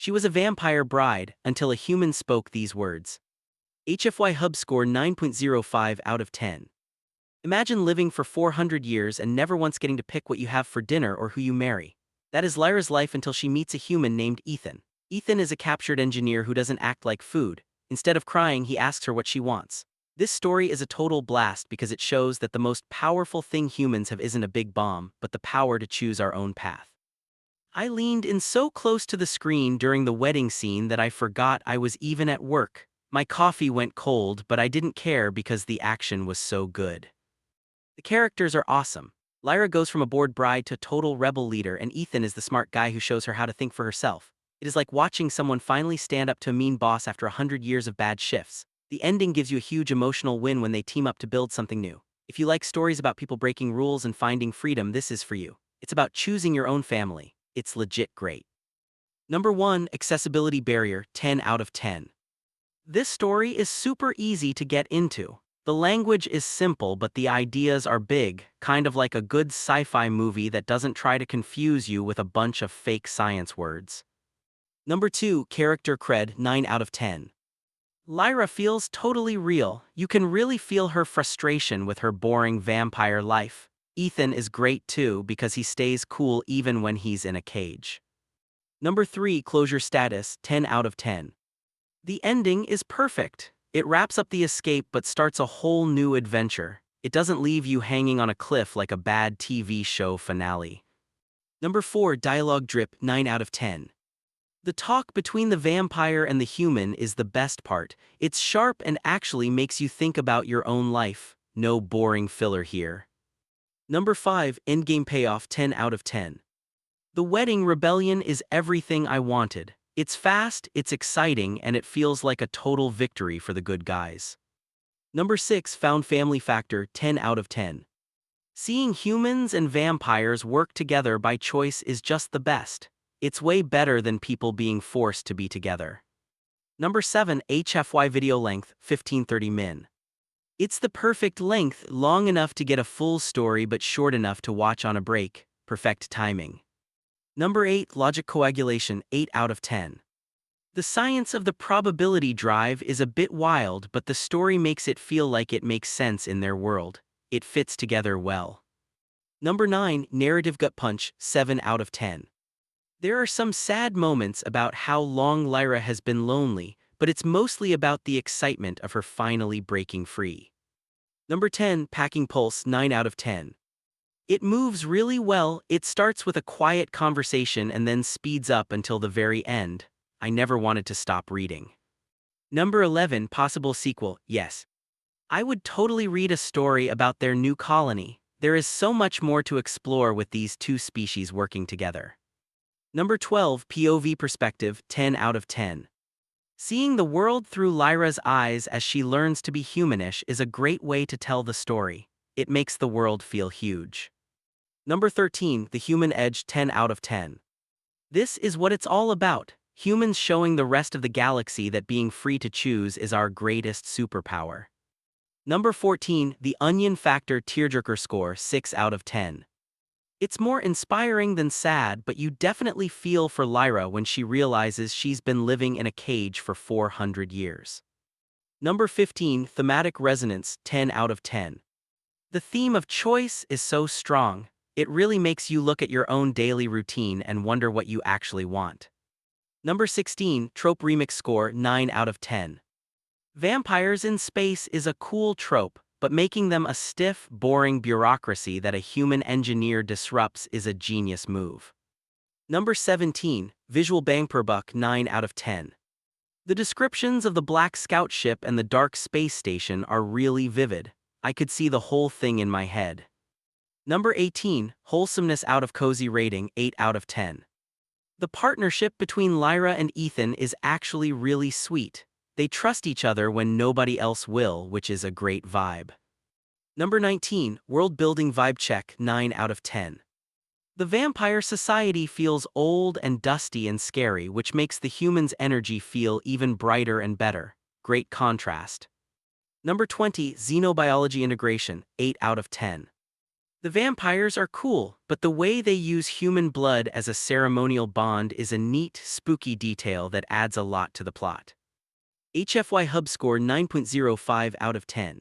She was a vampire bride until a human spoke these words. HFY Hub score 9.05 out of 10. Imagine living for 400 years and never once getting to pick what you have for dinner or who you marry. That is Lyra's life until she meets a human named Ethan. Ethan is a captured engineer who doesn't act like food. Instead of crying, he asks her what she wants. This story is a total blast because it shows that the most powerful thing humans have isn't a big bomb, but the power to choose our own path. I leaned in so close to the screen during the wedding scene that I forgot I was even at work. My coffee went cold, but I didn't care because the action was so good. The characters are awesome. Lyra goes from a bored bride to a total rebel leader, and Ethan is the smart guy who shows her how to think for herself. It is like watching someone finally stand up to a mean boss after 100 years of bad shifts. The ending gives you a huge emotional win when they team up to build something new. If you like stories about people breaking rules and finding freedom, this is for you. It's about choosing your own family. It's legit great. Number 1, Accessibility Barrier, 10 out of 10. This story is super easy to get into. The language is simple, but the ideas are big, kind of like a good sci-fi movie that doesn't try to confuse you with a bunch of fake science words. Number 2, Character Cred, 9 out of 10. Lyra feels totally real. You can really feel her frustration with her boring vampire life. Ethan is great too because he stays cool even when he's in a cage. Number 3, Closure Status, 10 out of 10. The ending is perfect. It wraps up the escape but starts a whole new adventure. It doesn't leave you hanging on a cliff like a bad TV show finale. Number 4, Dialogue Drip, 9 out of 10. The talk between the vampire and the human is the best part. It's sharp and actually makes you think about your own life. No boring filler here. Number 5, Endgame Payoff, 10 out of 10. The wedding rebellion is everything I wanted. It's fast, it's exciting, and it feels like a total victory for the good guys. Number 6, Found Family Factor, 10 out of 10. Seeing humans and vampires work together by choice is just the best. It's way better than people being forced to be together. Number 7, HFY Video Length, 1530 min. It's the perfect length, long enough to get a full story but short enough to watch on a break. Perfect timing. Number 8, Logic Coagulation, 8 out of 10. The science of the probability drive is a bit wild, but the story makes it feel like it makes sense in their world. It fits together well. Number 9, Narrative Gut Punch, 7 out of 10. There are some sad moments about how long Lyra has been lonely, but it's mostly about the excitement of her finally breaking free. Number 10, Packing Pulse, 9 out of 10. It moves really well. It starts with a quiet conversation and then speeds up until the very end. I never wanted to stop reading. Number 11, Possible Sequel, yes. I would totally read a story about their new colony. There is so much more to explore with these two species working together. Number 12, POV Perspective, 10 out of 10. Seeing the world through Lyra's eyes as she learns to be humanish is a great way to tell the story. It makes the world feel huge. Number 13, The Human Edge, 10 out of 10. This is what it's all about. Humans showing the rest of the galaxy that being free to choose is our greatest superpower. Number 14, The Onion Factor Tearjerker score, 6 out of 10. It's more inspiring than sad, but you definitely feel for Lyra when she realizes she's been living in a cage for 400 years. Number 15, Thematic Resonance, 10 out of 10. The theme of choice is so strong. It really makes you look at your own daily routine and wonder what you actually want. Number 16, Trope Remix score, 9 out of 10. Vampires in space is a cool trope, but making them a stiff, boring bureaucracy that a human engineer disrupts is a genius move. Number 17, Visual Bang Per Buck, 9 out of 10. The descriptions of the Black Scout ship and the dark space station are really vivid. I could see the whole thing in my head. Number 18, Wholesomeness Out of Cozy rating, 8 out of 10. The partnership between Lyra and Ethan is actually really sweet. They trust each other when nobody else will, which is a great vibe. Number 19, World Building Vibe Check, 9 out of 10. The vampire society feels old and dusty and scary, which makes the humans' energy feel even brighter and better. Great contrast. Number 20, Xenobiology Integration, 8 out of 10. The vampires are cool, but the way they use human blood as a ceremonial bond is a neat, spooky detail that adds a lot to the plot. HFY Hub score 9.05 out of 10.